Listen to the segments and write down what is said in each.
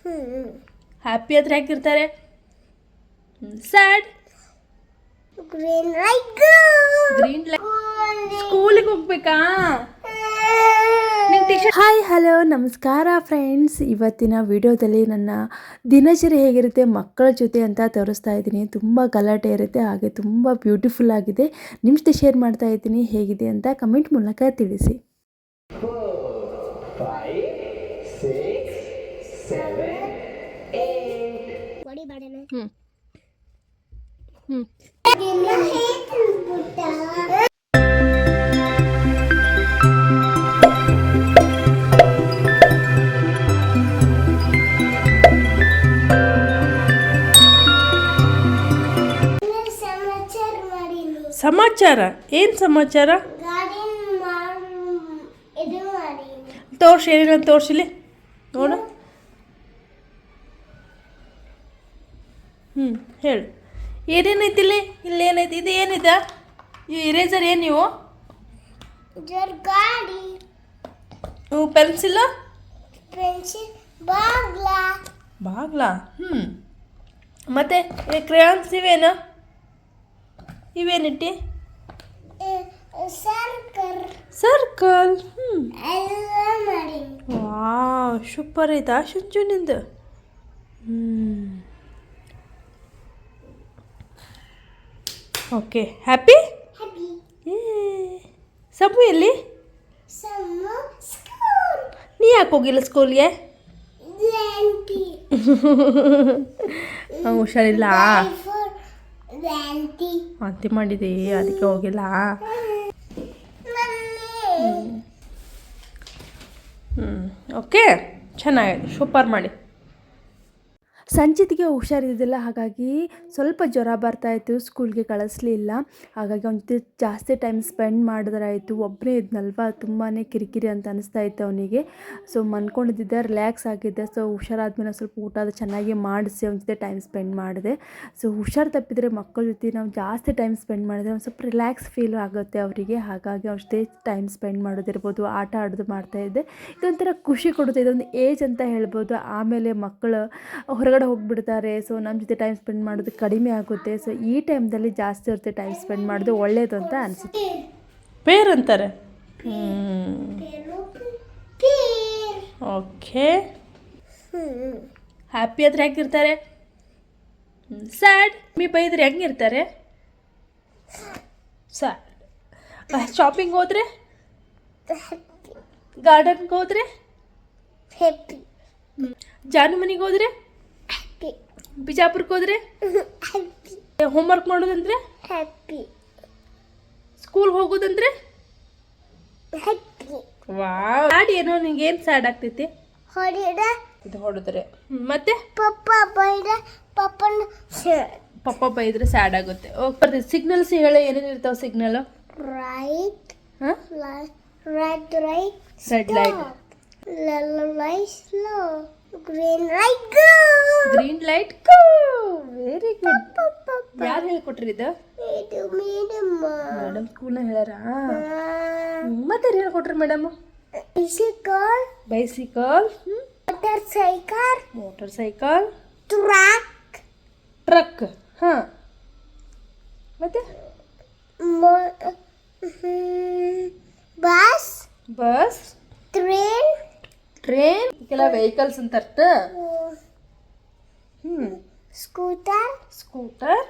Happy ಆದ್ರೆ ಯಾಕಿರ್ತಾರೆ? Sad. Green light. ಸ್ಕೂಲಿಗೆ ಹೋಗ್ಬೇಕಾ? ಹಾಯ್ ಹಲೋ ನಮಸ್ಕಾರ ಫ್ರೆಂಡ್ಸ್. ಇವತ್ತಿನ ವಿಡಿಯೋದಲ್ಲಿ ನನ್ನ ದಿನಚರಿ ಹೇಗಿರುತ್ತೆ ಮಕ್ಕಳ ಜೊತೆ ಅಂತ ತೋರಿಸ್ತಾ ಇದ್ದೀನಿ. ತುಂಬ ಗಲಾಟೆ ಇರುತ್ತೆ, ಹಾಗೆ ತುಂಬ ಬ್ಯೂಟಿಫುಲ್ ಆಗಿದೆ. ನಿಮ್ಮ ಜೊತೆ ಶೇರ್ ಮಾಡ್ತಾ ಇದ್ದೀನಿ. ಹೇಗಿದೆ ಅಂತ ಕಮೆಂಟ್ ಮೂಲಕ ತಿಳಿಸಿ. 4, 5, 6, 7, 8. ಸಮಾಚಾರ ಏನು ಸಮಾಚಾರ? ತೋರ್ಸಿ, ಏನೇನು ತೋರಿಸಿಲಿ ನೋಡು. ಹೇಳು, ಏನೇನೈತಿಲ್ಲಿ? ಇಲ್ಲಿ ಏನೈತಿ? ಇದು ಏನಿದೆ? ಈ ಇರೇಸರ್ ಏನು? ನೀವು ಪೆನ್ಸಿಲ್ ಬಾಗ್ಲಾ. ಮತ್ತೆ ಕ್ರೇಯಾನ್ಸ್ ಇವೇನು? ಇವೇನಿಟ್ಟಿ? ಸರ್ಕಲ್. ವಾವ್, ಸೂಪರ್ ಐತಾ ಶುಂಚುನಿಂದು? Okay, happy. ಸಮು ಎಲ್ಲಿ? ನೀ ಯಾಕೆ ಹೋಗಿಲ್ಲ ಸ್ಕೂಲ್ಗೆ? ಹುಷಾರಿಲ್ಲ ವಾಂತಿ ಮಾಡಿದೆ, ಅದಕ್ಕೆ ಹೋಗಿಲ್ಲ. ಓಕೆ, ಚೆನ್ನಾಗಿದೆ, ಸೂಪರ್ ಮಾಡಿ. ಸಂಚಿತಿಗೆ ಹುಷಾರಿದ್ದಿಲ್ಲ, ಹಾಗಾಗಿ ಸ್ವಲ್ಪ ಜ್ವರ ಬರ್ತಾಯಿತ್ತು, ಸ್ಕೂಲ್ಗೆ ಕಳಿಸ್ಲಿಲ್ಲ. ಹಾಗಾಗಿ ಅವನ ಜೊತೆ ಜಾಸ್ತಿ ಟೈಮ್ ಸ್ಪೆಂಡ್ ಮಾಡಿದ್ರಾಯಿತು. ಒಬ್ಬನೇ ಇದ್ನಲ್ವ, ತುಂಬಾ ಕಿರಿಕಿರಿ ಅಂತ ಅನಿಸ್ತಾ ಇತ್ತು ಅವನಿಗೆ. ಸೊ ಮನ್ಕೊಂಡಿದ್ದೆ, ರಿಲ್ಯಾಕ್ಸ್ ಆಗಿದ್ದೆ. ಸೊ ಹುಷಾರಾದ್ಮೇಲೆ ಸ್ವಲ್ಪ ಊಟ ಅದು ಚೆನ್ನಾಗಿ ಮಾಡಿಸಿ ಅವನ ಜೊತೆ ಟೈಮ್ ಸ್ಪೆಂಡ್ ಮಾಡಿದೆ. ಸೊ ಹುಷಾರು ತಪ್ಪಿದರೆ ಮಕ್ಕಳ ಜೊತೆ ನಾವು ಜಾಸ್ತಿ ಟೈಮ್ ಸ್ಪೆಂಡ್ ಮಾಡಿದ್ರೆ ಒಂದು ಸ್ವಲ್ಪ ರಿಲ್ಯಾಕ್ಸ್ ಫೀಲ್ ಆಗುತ್ತೆ ಅವರಿಗೆ. ಹಾಗಾಗಿ ಅವ್ರ ಜೊತೆ ಟೈಮ್ ಸ್ಪೆಂಡ್ ಮಾಡೋದಿರ್ಬೋದು, ಆಟ ಆಡೋದು ಮಾಡ್ತಾಯಿದ್ದೆ. ಇದೊಂಥರ ಖುಷಿ ಕೊಡುತ್ತೆ, ಇದೊಂದು ಏಜ್ ಅಂತ ಹೇಳ್ಬೋದು. ಆಮೇಲೆ ಮಕ್ಕಳು ಹೊರಗಡೆ ಹೋಗಿಬಿಡ್ತಾರೆ. ಸೊ ನಮ್ಮ ಜೊತೆ ಟೈಮ್ ಸ್ಪೆಂಡ್ ಮಾಡೋದು ಕಡಿಮೆ ಆಗುತ್ತೆ. ಸೊ ಈ ಟೈಮ್ದಲ್ಲಿ ಜಾಸ್ತಿ ಇರುತ್ತೆ ಟೈಮ್ ಸ್ಪೆಂಡ್ ಮಾಡೋದು ಒಳ್ಳೆಯದು ಅಂತ ಅನಿಸುತ್ತೆ. ಪೇರ್ ಅಂತಾರೆ. ಓಕೆ, ಹ್ಯಾಪಿ ಆದ್ರೆ ಹೆಂಗಿರ್ತಾರೆ? ಸ್ಯಾಡ್. ಮೀ ಬೈದ್ರೆ ಹೆಂಗಿರ್ತಾರೆ? ಸ್ಯಾಡ್. ಶಾಪಿಂಗ್ ಹೋದ್ರೆ? ಗಾರ್ಡನ್ಗೆ ಹೋದ್ರೆ? ಹ್ಯಾಪಿ. ಜಾನು ಮನೆಗೆ ಹೋದ್ರೆ? ಬಿಜಾಪುರಕ್ಕೆ ಹೋದ್ರೆ? ಹೋಮ್ವರ್ಕ್ ಮಾಡೋದಂದ್ರೆ? ಹ್ಯಾಪಿ. ಸ್ಕೂಲ್ಗೆ ಹೋಗೋದಂದ್ರೆ? ಹ್ಯಾಪಿ. ವಾವ್. ಸ್ಯಾಡ್ ಏನೋ, ನಿಂಗೆ ಏನು ಸ್ಯಾಡ್ ಆಗ್ತೈತಿ? ಇದು ಹೊಡೆದ್ರೆ. ಮತ್ತೆ ಪಪ್ಪ ಬೈದ್ರೆ ಸ್ಯಾಡ್ ಆಗುತ್ತೆ. ಓಕೆ, ಸಿಗ್ನಲ್ಸ್ ಹೇಳ, ಏನೇನು ಇರ್ತಾವ signal? Right, red light, slow, green light, go. Very good. ಯಾರು ಹೇಳ್ಕೊಟ್ರಿ ಇದು? ಮೇಡಮ್ ಸ್ಕೂಲ್ನ ಹೇಳ್ಯಾರ. ಮತ್ತೆ ಹೇಳ್ಕೊಟ್ರಿ madam? Bicycle, motor cycle, truck. ಹಾಂ, ಮತ್ತೆ ಬಸ್, ಟ್ರೇನ್ ಕೆಲ ವೆಹಿಕಲ್ಸ್ ಅಂತ ಅರ್ಥ. ಸ್ಕೂಟರ್.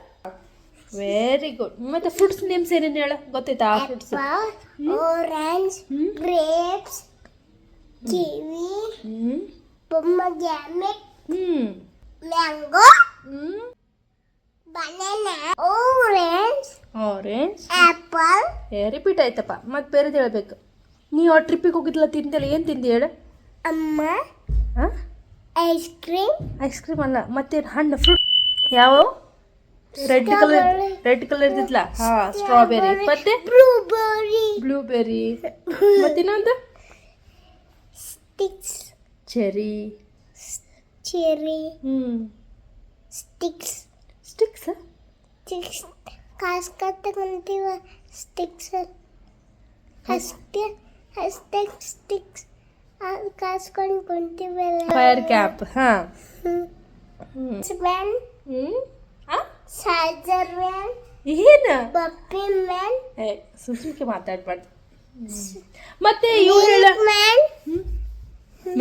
Very good. ಮತ್ತೆ ಫ್ರೂಟ್ಸ್ ನೇಮ್ಸ್ ಏನೇನು ಹೇಳ ಗೊತ್ತೈತಾ? Fruits: orange, grapes, kiwi, pomegranate, mango, banana, orange, apple. Repeat ಆಯ್ತಪ್ಪ, ಮತ್ತೆ ಬೇರೆದು ಹೇಳ್ಬೇಕು. ನೀವು ಆ ಟ್ರಿಪ್ಪಿಗೆ ಹೋಗಿದ್ದಿಲ್ಲ, ತಿಂದಲ್ಲ, ಏನು ತಿಂದಿ ಹೇಳ? ಅಮ್ಮ, ಐಸ್ ಕ್ರೀಮ್ ಅಲ್ಲ, ಮತ್ತೆ ಹಣ್ಣು, ಫ್ರೂಟ್ ಯಾವ? ರೆಡ್ ಕಲರ್ ಇದ್ದಿದ್ಲ? ಹಾಂ, ಸ್ಟ್ರಾಬೆರಿ. ಮತ್ತೆ ಬ್ಲೂಬೆರಿ. ಮತ್ತೆ ಇನ್ನೊಂದು ಚೆರಿ. ಸ್ಟಿಕ್ಸ್ ಕಾಸ್ಕತ್ತ ಕುಂತೀವ. ಸ್ಟಿಕ್ಸ್ ಸ್ಟಿಕ್ಸ್ ಕಾಸ್ಕೊಂಡು ಕುಂತೀವಲ್ಲ. Fire cap. ಹಾಂ. ಮ್ಯಾನ್, ಚಾರ್ಜರ್ ಮ್ಯಾನ್, ಏನು ಪಪ್ಪಿ ಮ್ಯಾನ್, ಸುಮ್ಕೆ ಮಾತಾಡ್ಬಾರ್ದು. ಮತ್ತೆ ಇವ್ರು ಹೇಳ ಮ್ಯಾನ್,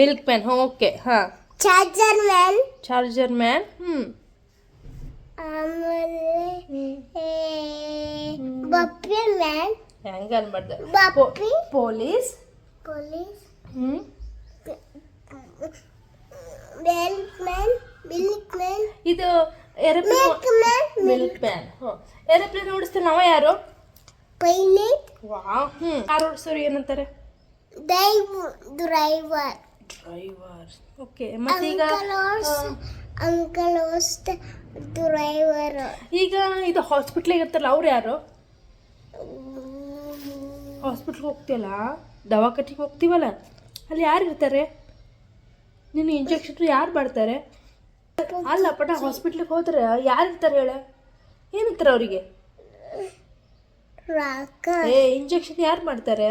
ಮಿಲ್ಕ್ ಮ್ಯಾನ್. ಓಕೆ. ಹಾಂ. Charger man, charger man. ಆಮೇಲೆ ಪಪ್ಪಿ ಮ್ಯಾನ್, ಹೆಂಗ ಅನ್ಬಾರ್ದು. Puppy, police. ಪೊಲೀಸ್, ಹ್ಞೂ. ಮಿಲ್ಕ್ ಮ್ಯಾನ್, ಮಿಲ್ಕ್ ಮ್ಯಾನ್, ಇದು aeroplane. Milk man, milk man. Aeroplane ಓಡಿಸ್ತಾರೆ ನಾವ ಯಾರು? Pilot, wow. ಕಾರ್ ಓಡಿಸೋರು ಏನಂತಾರೆ? ಡ್ರೈವರ್. ಡ್ರೈವರ್. ಓಕೆ. ಮತ್ತೀಗ ಅಂಕಲ್ ಹೋಸ್ಟ್ ಡ್ರೈವರ್. ಈಗ ಇದು ಹಾಸ್ಪಿಟ್ಲಿಗೆ ಇರ್ತಾರಲ್ಲ ಅವ್ರು ಯಾರು? ಹಾಸ್ಪಿಟ್ಲ್ಗೆ ಹೋಗ್ತೀಯಲ್ಲ, ದವಾಖಾನಿಗೆ ಹೋಗ್ತೀವಲ್ಲ, ಅಲ್ಲಿ ಯಾರು ಇರ್ತಾರೆ? ನೀನು ಇಂಜೆಕ್ಷನ್ ಯಾರು ಮಾಡ್ತಾರೆ? ಅಲ್ಲ ಪಟ ಹಾಸ್ಪಿಟ್ಲಿಗೆ ಹೋದ್ರೆ ಯಾರು ಇರ್ತಾರೆ ಹೇಳ? ಏನಿರ್ತಾರೆ ಅವರಿಗೆ? ಇಂಜೆಕ್ಷನ್ ಯಾರು ಮಾಡ್ತಾರೆ?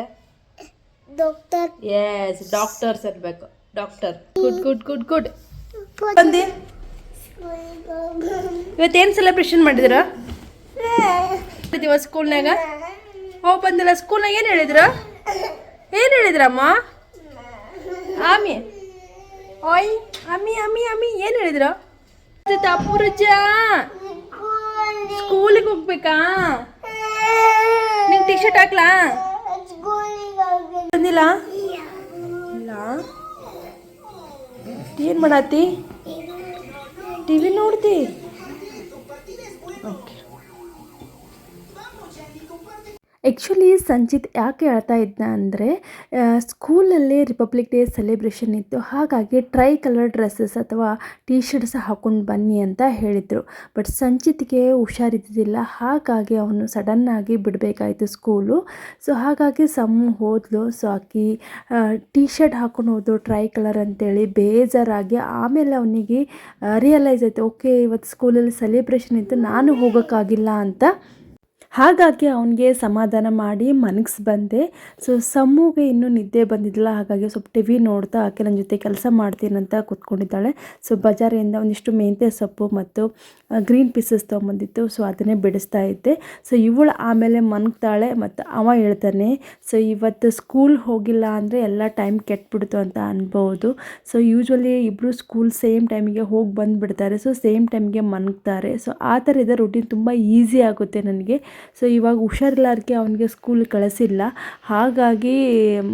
ಡಾಕ್ಟರ್. ಎಸ್, ಡಾಕ್ಟರ್ಸ್ ಇರಬೇಕು. Doctor. Good good good good. ಬಂದಿ ಇವತ್ತೇನು ಸೆಲೆಬ್ರೇಷನ್ ಮಾಡಿದಿರ ಸ್ಕೂಲ್ನಾಗ? ಬಂದಿಲ್ಲ ಸ್ಕೂಲ್ನಾಗ. ಏನು ಹೇಳಿದ್ರು? ಏನು ಹೇಳಿದ್ರಮ್ಮ? ಆಮಿ ಓಯ್ ಅಮ್ಮಿ ಅಮ್ಮಿ ಅಮ್ಮಿ ಏನು ಹೇಳಿದ್ರು? ಅಪುರಜ ಸ್ಕೂಲಿಗೆ ಹೋಗ್ಬೇಕಾ? ನಿಂಗೆ ಟಿ ಶರ್ಟ್ ಹಾಕ್ಲಾ? ಬಂದಿಲ್ಲ? ಇಲ್ಲ. ಏನು ಮಾಡತ್ತಿ? ಟಿವಿ ನೋಡ್ತಿ? ಓಕೆ. ಆ್ಯಕ್ಚುಲಿ ಸಂಚಿತ್ ಯಾಕೆ ಹೇಳ್ತಾ ಇದ್ನ ಅಂದರೆ ಸ್ಕೂಲಲ್ಲಿ ರಿಪಬ್ಲಿಕ್ ಡೇ ಸೆಲೆಬ್ರೇಷನ್ ಇತ್ತು, ಹಾಗಾಗಿ ಟ್ರೈ ಕಲರ್ ಡ್ರೆಸ್ಸಸ್ ಅಥವಾ ಟೀ ಶರ್ಟ್ಸ್ ಹಾಕ್ಕೊಂಡು ಬನ್ನಿ ಅಂತ ಹೇಳಿದರು. ಬಟ್ ಸಂಚಿತ್ಗೆ ಹುಷಾರಿದ್ದಿಲ್ಲ, ಹಾಗಾಗಿ ಅವನು ಸಡನ್ನಾಗಿ ಬಿಡಬೇಕಾಯಿತು ಸ್ಕೂಲು. ಸೊ ಹಾಗಾಗಿ ಹೋದ್ಲು. ಸೊ ಆಕಿ ಟೀ ಶರ್ಟ್ ಹಾಕ್ಕೊಂಡು ಹೋದ್ರು ಟ್ರೈ ಕಲರ್ ಅಂತೇಳಿ ಬೇಜಾರಾಗಿ. ಆಮೇಲೆ ಅವನಿಗೆ ರಿಯಲೈಸ್ ಆಯಿತು, ಓಕೆ ಇವತ್ತು ಸ್ಕೂಲಲ್ಲಿ ಸೆಲೆಬ್ರೇಷನ್ ಇತ್ತು, ನಾನು ಹೋಗೋಕ್ಕಾಗಿಲ್ಲ ಅಂತ. ಹಾಗಾಗಿ ಅವನಿಗೆ ಸಮಾಧಾನ ಮಾಡಿ ಮನಗ್ಸಿ ಬಂದೆ. ಸೊ ಸಮ್ಮುಗೆ ಇನ್ನೂ ನಿದ್ದೆ ಬಂದಿದ್ದಿಲ್ಲ, ಹಾಗಾಗಿ ಸ್ವಲ್ಪ ಟಿವಿ ನೋಡ್ತಾ ಆಕೆ ನನ್ನ ಜೊತೆ ಕೆಲಸ ಮಾಡ್ತೀನಂತ ಕೂತ್ಕೊಂಡಿದ್ದಾಳೆ. ಸೊ ಬಜಾರಿಂದ ಒಂದಿಷ್ಟು ಮೆಂತ್ಯ ಸೊಪ್ಪು ಮತ್ತು ಗ್ರೀನ್ ಪೀಸಸ್ ತೊಗೊಂಬಂದಿತ್ತು. ಸೊ ಅದನ್ನೇ ಬಿಡಿಸ್ತಾ ಇದ್ದೆ. ಸೊ ಇವಳು ಆಮೇಲೆ ಮನಗ್ತಾಳೆ ಮತ್ತು ಅವ ಹೇಳ್ತಾನೆ, ಸೊ ಇವತ್ತು ಸ್ಕೂಲ್ ಹೋಗಿಲ್ಲ ಅಂದರೆ ಎಲ್ಲ ಟೈಮ್ ಕೆಟ್ಬಿಡ್ತು ಅಂತ ಅನ್ಬೋದು. ಸೊ ಯೂಶ್ವಲಿ ಇಬ್ಬರು ಸ್ಕೂಲ್ ಸೇಮ್ ಟೈಮಿಗೆ ಹೋಗಿ ಬಂದುಬಿಡ್ತಾರೆ. ಸೊ ಸೇಮ್ ಟೈಮಿಗೆ ಮನಗ್ತಾರೆ. ಸೊ ಆ ಥರ ಇದೆ ರೂಟೀನ್, ತುಂಬ ಈಸಿ ಆಗುತ್ತೆ ನನಗೆ. ಸೊ ಇವಾಗ ಹುಷಾರಿಲ್ಲಾರ್ಗೆ ಅವನಿಗೆ ಸ್ಕೂಲ್ ಕಳಿಸಿಲ್ಲ, ಹಾಗಾಗಿ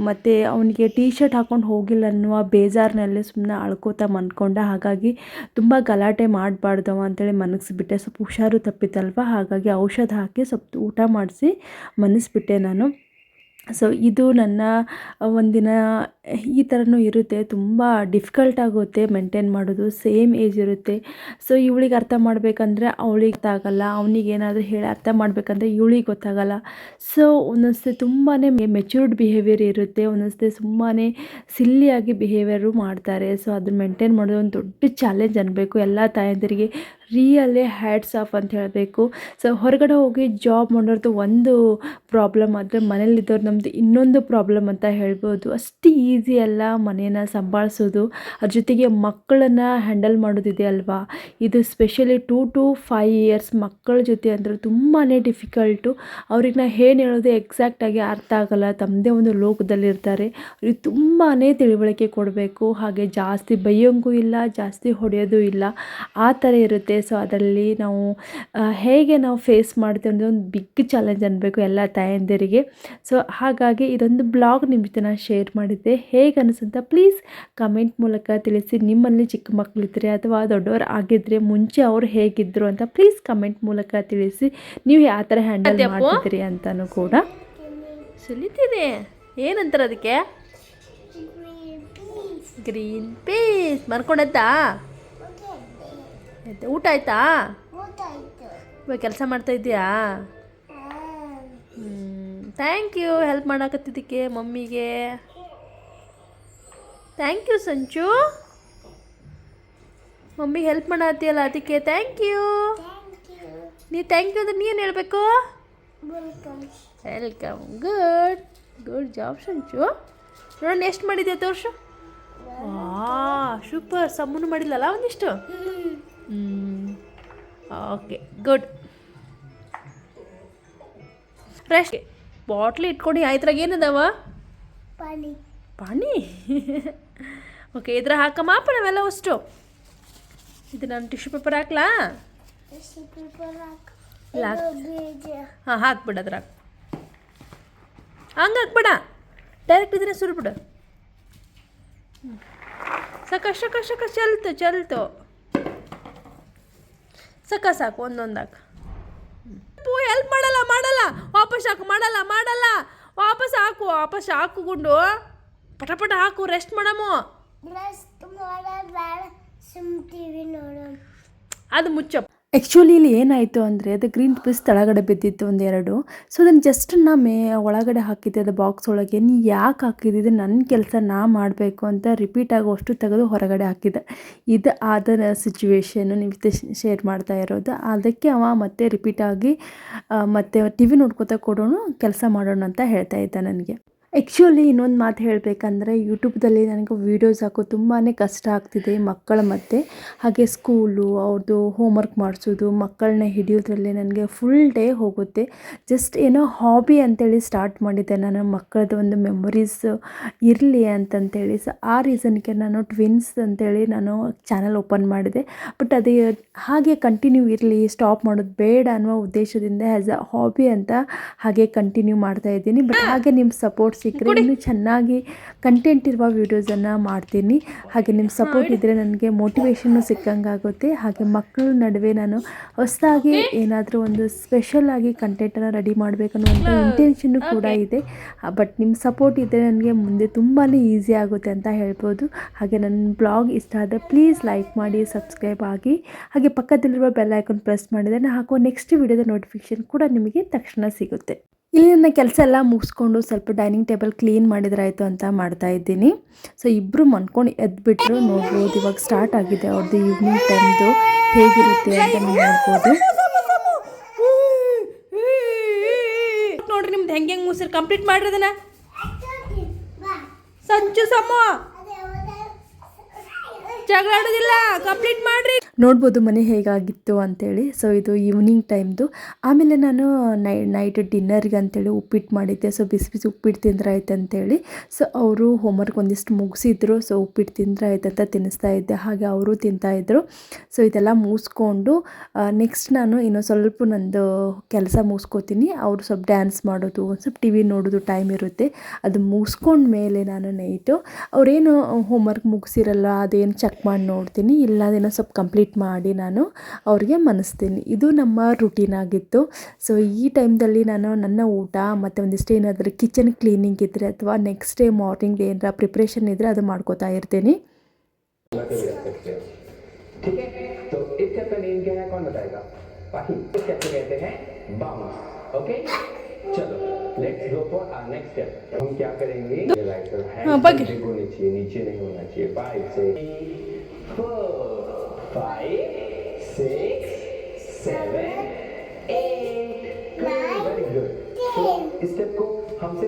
ಮತ್ತು ಅವನಿಗೆ ಟೀ ಶರ್ಟ್ ಹಾಕ್ಕೊಂಡು ಹೋಗಿಲ್ಲ ಅನ್ನುವ ಬೇಜಾರಿನಲ್ಲಿ ಸುಮ್ಮನೆ ಅಳ್ಕೋತಾ ಮನ್ಕೊಂಡ. ಹಾಗಾಗಿ ತುಂಬ ಗಲಾಟೆ ಮಾಡಬಾರ್ದವ ಅಂತೇಳಿ ಮನಗಿಸ್ಬಿಟ್ಟೆ. ಸ್ವಲ್ಪ ಹುಷಾರು ತಪ್ಪಿತ್ತಲ್ವ, ಹಾಗಾಗಿ ಔಷಧ ಹಾಕಿ ಸ್ವಲ್ಪ ಊಟ ಮಾಡಿಸಿ ಮನಸ್ಬಿಟ್ಟೆ ನಾನು. ಸೊ ಇದು ನನ್ನ ಒಂದಿನ ಈ ಥರನೂ ಇರುತ್ತೆ. ತುಂಬ ಡಿಫಿಕಲ್ಟ್ ಆಗುತ್ತೆ ಮೇಂಟೈನ್ ಮಾಡೋದು. ಸೇಮ್ ಏಜ್ ಇರುತ್ತೆ. ಸೊ ಇವಳಿಗೆ ಅರ್ಥ ಮಾಡಬೇಕಂದ್ರೆ ಅವಳಿಗೆ ಗೊತ್ತಾಗಲ್ಲ, ಅವನಿಗೇನಾದರೂ ಹೇಳಿ ಅರ್ಥ ಮಾಡಬೇಕಂದ್ರೆ ಇವಳಿಗೆ ಗೊತ್ತಾಗಲ್ಲ. ಸೊ ಒಂದೊಂದ್ಸತಿ ತುಂಬಾ ಮೆಚ್ಯೂರ್ಡ್ ಬಿಹೇವಿಯರ್ ಇರುತ್ತೆ, ಒಂದೊಂದ್ಸತಿ ತುಂಬಾ ಸಿಲ್ಲಿಯಾಗಿ ಬಿಹೇವಿಯರು ಮಾಡ್ತಾರೆ. ಸೊ ಅದನ್ನ ಮೇಂಟೈನ್ ಮಾಡೋದು ಒಂದು ದೊಡ್ಡ ಚಾಲೆಂಜ್ ಅನ್ನಬೇಕು. ಎಲ್ಲ ತಾಯಂದಿರಿಗೆ ರಿಯಲ್ಲೇ ಹ್ಯಾಟ್ಸ್ ಆಫ್ ಅಂತ ಹೇಳಬೇಕು. ಸೊ ಹೊರಗಡೆ ಹೋಗಿ ಜಾಬ್ ಮಾಡೋದು ಒಂದು ಪ್ರಾಬ್ಲಮ್ ಆದರೆ ಮನೇಲಿದ್ದವ್ರು ನಮ್ಮದು ಇನ್ನೊಂದು ಪ್ರಾಬ್ಲಮ್ ಅಂತ ಹೇಳ್ಬೋದು. ಅಷ್ಟು ಈಸಿ ಅಲ್ಲ ಮನೇನ ಸಂಭಾಳಿಸೋದು. ಅದ್ರ ಜೊತೆಗೆ ಮಕ್ಕಳನ್ನು ಹ್ಯಾಂಡಲ್ ಮಾಡೋದಿದೆ ಅಲ್ವಾ, ಇದು ಸ್ಪೆಷಲಿ 2 to 5 years ಮಕ್ಕಳ ಜೊತೆ ಅಂದರೆ ತುಂಬಾ ಡಿಫಿಕಲ್ಟು. ಅವ್ರಿಗೆ ನಾ ಏನು ಹೇಳೋದು ಎಕ್ಸಾಕ್ಟಾಗಿ ಅರ್ಥ ಆಗೋಲ್ಲ, ತಮ್ಮದೇ ಒಂದು ಲೋಕದಲ್ಲಿರ್ತಾರೆ. ಅವ್ರಿಗೆ ತುಂಬಾ ತಿಳುವಳಿಕೆ ಕೊಡಬೇಕು. ಹಾಗೆ ಜಾಸ್ತಿ ಬೈಯೋಂಗೂ ಇಲ್ಲ, ಜಾಸ್ತಿ ಹೊಡೆಯೋದು ಇಲ್ಲ, ಆ ಥರ ಇರುತ್ತೆ. ಸೊ ಅದರಲ್ಲಿ ನಾವು ಹೇಗೆ ನಾವು ಫೇಸ್ ಮಾಡ್ತೀವಿ ಅಂದರೆ ಒಂದು ಬಿಗ್ ಚಾಲೆಂಜ್ ಅನ್ನಬೇಕು ಎಲ್ಲ ತಾಯಂದಿರಿಗೆ. ಸೊ ಹಾಗಾಗಿ ಇದೊಂದು ಬ್ಲಾಗ್ ನಿಮ್ಮ ಜೊತೆ ನಾನು ಶೇರ್ ಮಾಡಿದ್ದೆ. ಹೇಗೆ ಅನಿಸುತ್ತಾ ಪ್ಲೀಸ್ ಕಮೆಂಟ್ ಮೂಲಕ ತಿಳಿಸಿ. ನಿಮ್ಮಲ್ಲಿ ಚಿಕ್ಕ ಮಕ್ಕಳಿದ್ರೆ ಅಥವಾ ದೊಡ್ಡವರು ಆಗಿದ್ದರೆ ಮುಂಚೆ ಅವರು ಹೇಗಿದ್ದರು ಅಂತ ಪ್ಲೀಸ್ ಕಮೆಂಟ್ ಮೂಲಕ ತಿಳಿಸಿ. ನೀವು ಯಾವ ಥರ ಹ್ಯಾಂಡಲ್ ಮಾಡ್ತಿದ್ದೀರಿ ಅಂತಲೂ ಕೂಡ. ಸುಲಿತಿದೆ ಏನಂತಾರೆ ಅದಕ್ಕೆ? Green peas. ಮರ್ಕೊಂಡೈತಾ? ಊಟ ಆಯ್ತಾ? ಇವಾಗ ಕೆಲಸ ಮಾಡ್ತಾ ಇದೆಯಾ? ಥ್ಯಾಂಕ್ ಯು ಹೆಲ್ಪ್ ಮಾಡಾಕತ್ತಿದ್ದಕ್ಕೆ ಮಮ್ಮಿಗೆ. ಥ್ಯಾಂಕ್ ಯು ಸಂಚು, ಮಮ್ಮಿಗೆ ಹೆಲ್ಪ್ ಮಾಡತ್ತೀಯಲ್ಲ ಅದಕ್ಕೆ ಥ್ಯಾಂಕ್ ಯು. ನೀ ಥ್ಯಾಂಕ್ ಯು ಅಂದ್ರೆ ನೀನು ಹೇಳಬೇಕು. ವೆಲ್ಕಮ್. ಗುಡ್ ಗುಡ್ ಜಾಬ್ ಸಂಚು. ನೋಡೋಣ ಎಷ್ಟು ಮಾಡಿದ್ಯಾ ತೋರ್ಸು. ಸೂಪರ್. ಸಮ್ಮನು ಮಾಡಿಲ್ಲಲ್ಲ ಒಂದಿಷ್ಟು. Okay good. ಫ್ರೆಶ್ ಬಾಟ್ಲಿ ಇಟ್ಕೊಂಡು ಇದ್ರಾಗ ಏನದಾವ? ಪಾನಿ. ಪಾನಿ. ಓಕೆ, ಇದ್ರ ಹಾಕಮ್ಮಪ್ಪ ನಾವೆಲ್ಲ ಅಷ್ಟು. ಇದು ನಾನು ಟಿಶ್ಯೂ ಪೇಪರ್ ಹಾಕ್ಲಾ? ಹಾಂ, ಹಾಕ್ಬಿಡ ಅದ್ರಾಗ. ಹಂಗೆ ಹಾಕ್ಬೇಡ, ಡೈರೆಕ್ಟ್ ಇದನ್ನೇ ಸುರಿಬಿಡು. ಸಾಕು ಚಲ್ತು. ಸಾಕು ಒಂದೊಂದು ಹಾಕು. ಹೆಲ್ಪ್ ಮಾಡಲ್ಲ. ವಾಪಸ್ ಹಾಕು. ಮಾಡಲ್ಲ. ವಾಪಸ್ ಹಾಕುಕೊಂಡು ಪಟ ಹಾಕು. ರೆಸ್ಟ್ ಮಾಡಮು. ಅದು ಮುಚ್ಚ. ಆ್ಯಕ್ಚುಲಿ ಇಲ್ಲಿ ಏನಾಯಿತು ಅಂದರೆ ಅದು ಗ್ರೀನ್ ಪೀಸ್ ಕೆಳಗಡೆ ಬಿದ್ದಿತ್ತು ಒಂದೆರಡು. ಸೊ ಅದನ್ನು ಜಸ್ಟ್ ಒಳಗಡೆ ಹಾಕಿದ್ದೆ, ಅದು ಬಾಕ್ಸ್ ಒಳಗೆ. ನೀ ಯಾಕೆ ಹಾಕಿದ್ದಿದ್ದು? ನನ್ನ ಕೆಲಸ ನಾ ಮಾಡಬೇಕು ಅಂತ ರಿಪೀಟ್ ಆಗುವಷ್ಟು ತೆಗೆದು ಹೊರಗಡೆ ಹಾಕಿದ್ದೆ. ಇದು ಆದ ಸಿಚುವೇಶನ್ನು ನಿಮ್ಮ ಶೇರ್ ಮಾಡ್ತಾ ಇರೋದು. ಅದಕ್ಕೆ ಅವ ಮತ್ತೆ ರಿಪೀಟಾಗಿ ಮತ್ತೆ ಟಿ ವಿ ನೋಡ್ಕೋತಾ ಕೊಡೋಣ, ಕೆಲಸ ಮಾಡೋಣ ಅಂತ ಹೇಳ್ತಾ ಇದ್ದ ನನಗೆ. ಆ್ಯಕ್ಚುಲಿ ಇನ್ನೊಂದು ಮಾತು ಹೇಳಬೇಕಂದ್ರೆ, ಯೂಟ್ಯೂಬ್ದಲ್ಲಿ ನನಗೆ ವೀಡಿಯೋಸ್ ಹಾಕೋದು ತುಂಬಾ ಕಷ್ಟ ಆಗ್ತಿದೆ ಮಕ್ಕಳ ಮಧ್ಯೆ. ಹಾಗೆ ಸ್ಕೂಲು ಅವ್ರದ್ದು ಹೋಮ್ವರ್ಕ್ ಮಾಡಿಸೋದು, ಮಕ್ಕಳನ್ನ ಹಿಡಿಯೋದ್ರಲ್ಲಿ ನನಗೆ ಫುಲ್ ಡೇ ಹೋಗುತ್ತೆ. ಜಸ್ಟ್ ಏನೋ ಹಾಬಿ ಅಂತೇಳಿ ಸ್ಟಾರ್ಟ್ ಮಾಡಿದ್ದೆ ನಾನು, ಮಕ್ಕಳದ್ದು ಒಂದು ಮೆಮೊರೀಸ್ ಇರಲಿ ಅಂತಂತೇಳಿ. ಸೊ ಆ ರೀಸನ್ಗೆ ನಾನು ಟ್ವಿನ್ಸ್ ಅಂತೇಳಿ ನಾನು ಚಾನಲ್ ಓಪನ್ ಮಾಡಿದೆ. ಬಟ್ ಅದೇ ಹಾಗೆ ಕಂಟಿನ್ಯೂ ಇರಲಿ, ಸ್ಟಾಪ್ ಮಾಡೋದು ಬೇಡ ಅನ್ನೋ ಉದ್ದೇಶದಿಂದ ಆ್ಯಸ್ ಅ ಹಾಬಿ ಅಂತ ಹಾಗೆ ಕಂಟಿನ್ಯೂ ಮಾಡ್ತಾ ಇದ್ದೀನಿ. ಬಟ್ ಹಾಗೆ ನಿಮ್ಮ ಸಪೋರ್ಟ್ ಸಿಕ್ಕರೆ ಇನ್ನೂ ಚೆನ್ನಾಗಿ ಕಂಟೆಂಟ್ ಇರುವ ವೀಡಿಯೋಸನ್ನು ಮಾಡ್ತೀನಿ. ಹಾಗೆ ನಿಮ್ಮ ಸಪೋರ್ಟ್ ಇದ್ದರೆ ನನಗೆ ಮೋಟಿವೇಶನ್ನು ಸಿಕ್ಕಂಗಾಗುತ್ತೆ. ಹಾಗೆ ಮಕ್ಕಳ ನಡುವೆ ನಾನು ಹೊಸದಾಗಿ ಏನಾದರೂ ಒಂದು ಸ್ಪೆಷಲ್ ಆಗಿ ಕಂಟೆಂಟನ್ನು ರೆಡಿ ಮಾಡಬೇಕನ್ನೋ ಇಂಟೆನ್ಷನ್ನು ಕೂಡ ಇದೆ. ಬಟ್ ನಿಮ್ಮ ಸಪೋರ್ಟ್ ಇದ್ದರೆ ನನಗೆ ಮುಂದೆ ತುಂಬಾ ಈಸಿ ಆಗುತ್ತೆ ಅಂತ ಹೇಳ್ಬೋದು. ಹಾಗೆ ನನ್ನ ಬ್ಲಾಗ್ ಇಷ್ಟ ಆದರೆ ಪ್ಲೀಸ್ ಲೈಕ್ ಮಾಡಿ, ಸಬ್ಸ್ಕ್ರೈಬ್ ಆಗಿ, ಹಾಗೆ ಪಕ್ಕದಲ್ಲಿರುವ ಬೆಲ್ ಐಕಾನ್ ಪ್ರೆಸ್ ಮಾಡಿದರೆ ನಾನು ಹಾಕೋ ನೆಕ್ಸ್ಟ್ ವಿಡಿಯೋದ ನೋಟಿಫಿಕೇಷನ್ ಕೂಡ ನಿಮಗೆ ತಕ್ಷಣ ಸಿಗುತ್ತೆ. ಇಲ್ಲಿ ನನ್ನ ಕೆಲಸ ಎಲ್ಲ ಮುಗಿಸ್ಕೊಂಡು ಸ್ವಲ್ಪ ಡೈನಿಂಗ್ ಟೇಬಲ್ ಕ್ಲೀನ್ ಮಾಡಿದ್ರಾಯ್ತು ಅಂತ ಮಾಡ್ತಾ ಇದ್ದೀನಿ. ಸೊ ಇಬ್ಬರು ಮನ್ಕೊಂಡು ಎದ್ಬಿಟ್ರು. ನೋಡ್ಬೋದು ಇವಾಗ ಸ್ಟಾರ್ಟ್ ಆಗಿದೆ ಅವ್ರದ್ದು ಈವ್ನಿಂಗ್ ಟೈಮ್ದು ಹೇಗಿರುತ್ತೆ ಅಂತ ನೀವು ನೋಡ್ಬೋದು. ನೋಡ್ರಿ ನಿಮ್ದು ಹೆಂಗೆ ಮುಗಿಸಿರಿ, ಕಂಪ್ಲೀಟ್ ಮಾಡ್ರಿ ಅದನ್ನ. ಸಂಚು ಸಮ ಜಗಳ ಆಡೋದಿಲ್ಲ, ಕಂಪ್ಲೀಟ್ ಮಾಡಿರಿ. ನೋಡ್ಬೋದು ಮನೆ ಹೇಗಾಗಿತ್ತು ಅಂತೇಳಿ. ಸೊ ಇದು ಈವ್ನಿಂಗ್ ಟೈಮ್ದು. ಆಮೇಲೆ ನಾನು ನೈಟ್ ಡಿನ್ನರ್ಗೆ ಅಂತೇಳಿ ಉಪ್ಪಿಟ್ಟು ಮಾಡಿದ್ದೆ. ಸೊ ಬಿಸಿ ಬಿಸಿ ಉಪ್ಪಿಟ್ಟು ತಿಂದ್ರಾಯ್ತು ಅಂತೇಳಿ. ಸೊ ಅವರು ಹೋಮ್ವರ್ಕ್ ಒಂದಿಷ್ಟು ಮುಗಿಸಿದ್ರು. ಸೊ ಉಪ್ಪಿಟ್ಟು ತಿಂದ್ರಾಯ್ತು ಅಂತ ತಿನ್ನಿಸ್ತಾ ಇದ್ದೆ. ಹಾಗೆ ಅವರು ತಿಂತಾಯಿದ್ರು. ಸೊ ಇದೆಲ್ಲ ಮುಗಿಸ್ಕೊಂಡು ನೆಕ್ಸ್ಟ್ ನಾನು ಇನ್ನೂ ಸ್ವಲ್ಪ ನಂದು ಕೆಲಸ ಮುಗಿಸ್ಕೋತೀನಿ. ಅವರು ಸ್ವಲ್ಪ ಡ್ಯಾನ್ಸ್ ಮಾಡೋದು, ಒಂದು ಸ್ವಲ್ಪ ಟಿ ವಿ ನೋಡೋದು ಟೈಮ್ ಇರುತ್ತೆ. ಅದು ಮುಗಿಸ್ಕೊಂಡ್ಮೇಲೆ ನಾನು ನೈಟು ಅವರೇನು ಹೋಮ್ವರ್ಕ್ ಮುಗಿಸಿರಲ್ಲ ಅದೇನು ಚೆಕ್ ಮಾಡಿ ನೋಡ್ತೀನಿ. ಇಲ್ಲ ಅದೇನೋ ಸ್ವಲ್ಪ ಕಂಪ್ಲೀಟ್ ಮಾಡಿ ನಾನು ಅವ್ರಿಗೆ ಮನಸ್ತೀನಿ. ಇದು ನಮ್ಮ ರುಟೀನ್ ಆಗಿತ್ತು. ಸೊ ಈ ಟೈಮ್ದಲ್ಲಿ ನಾನು ನನ್ನ ಊಟ ಮತ್ತು ಒಂದಿಷ್ಟು ಏನಾದರೂ ಕಿಚನ್ ಕ್ಲೀನಿಂಗ್ ಇದ್ದರೆ ಅಥವಾ ನೆಕ್ಸ್ಟ್ ಡೇ ಮಾರ್ನಿಂಗ್ ಏನಾರ ಪ್ರಿಪ್ರೇಷನ್ ಇದ್ದರೆ ಅದು ಮಾಡ್ಕೋತಾ ಇರ್ತೀನಿ. चलो let's go for our next step. हम क्या करेंगे, नीचे नहीं होना चाहिए. 5 से 4 5 6 7 8 वेरी गुड. तो इस स्टेप को हमसे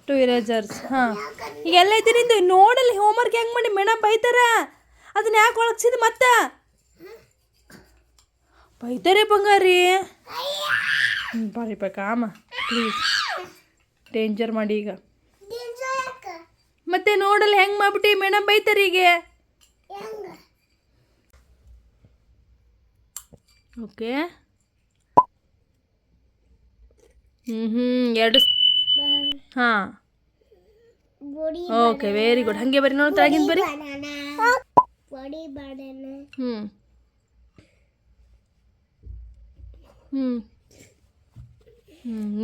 2 ಇರೇಜರ್ಸ್. ಹಾಂ, ಈಗ ಎಲ್ಲ ಐತೆ ನಿಂದು. ನೋಡಲ್ಲಿ ಹೋಮ್ವರ್ಕ್ ಹೆಂಗೆ ಮಾಡಿ ಮೇಡಮ್ ಬೈತಾರ. ಅದನ್ನ ಯಾಕೆ ಒಳಗ್ಸಿದ್ ಮತ್ತೆ ಬೈತಾರೆ ಬಂಗಾರಿ. ಬಾರಿ ಕಾಮ ಪ್ಲೀಸ್, ಡೇಂಜರ್ ಮಾಡಿ ಈಗ. ಮತ್ತೆ ನೋಡಲ್ಲಿ ಹೆಂಗೆ ಮಾಡ್ಬಿಟ್ಟು ಮೇಡಮ್ ಬೈತಾರೆ ಈಗ. ಓಕೆ, ಎರಡು. ಹಾಂ, ಓಕೆ, ವೆರಿ ಗುಡ್. ಹಾಗೆ ಬರಿ, ನೋಡಿ ತೆಳಗಿಂದ ಬರಿ.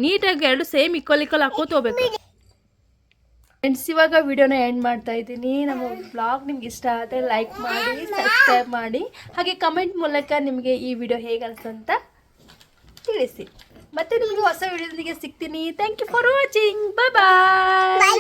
ನೀಟಾಗಿ ಎರಡು ಸೇಮ್ ಈಕ್ವಲ್ ಹಾಕೋತ ಹೋಗ್ಬೇಕು. ಫ್ರೆಂಡ್ಸ್, ಇವಾಗ ವಿಡಿಯೋನ ಎಂಡ್ ಮಾಡ್ತಾ ಇದ್ದೀನಿ. ನಮ್ಮ ಬ್ಲಾಗ್ ನಿಮ್ಗೆ ಇಷ್ಟ ಆದರೆ ಲೈಕ್ ಮಾಡಿ, ಸಬ್ಸ್ಕ್ರೈಬ್ ಮಾಡಿ, ಹಾಗೆ ಕಮೆಂಟ್ ಮೂಲಕ ನಿಮಗೆ ಈ ವಿಡಿಯೋ ಹೇಗೆ ಅನಿಸ್ತು ಅಂತ ತಿಳಿಸಿ. ಮತ್ತೆ ನಿಮಗೆ ಹೊಸ ವಿಡಿಯೋದೊಂದಿಗೆ ಸಿಗ್ತೀನಿ. Thank you for watching. Bye bye.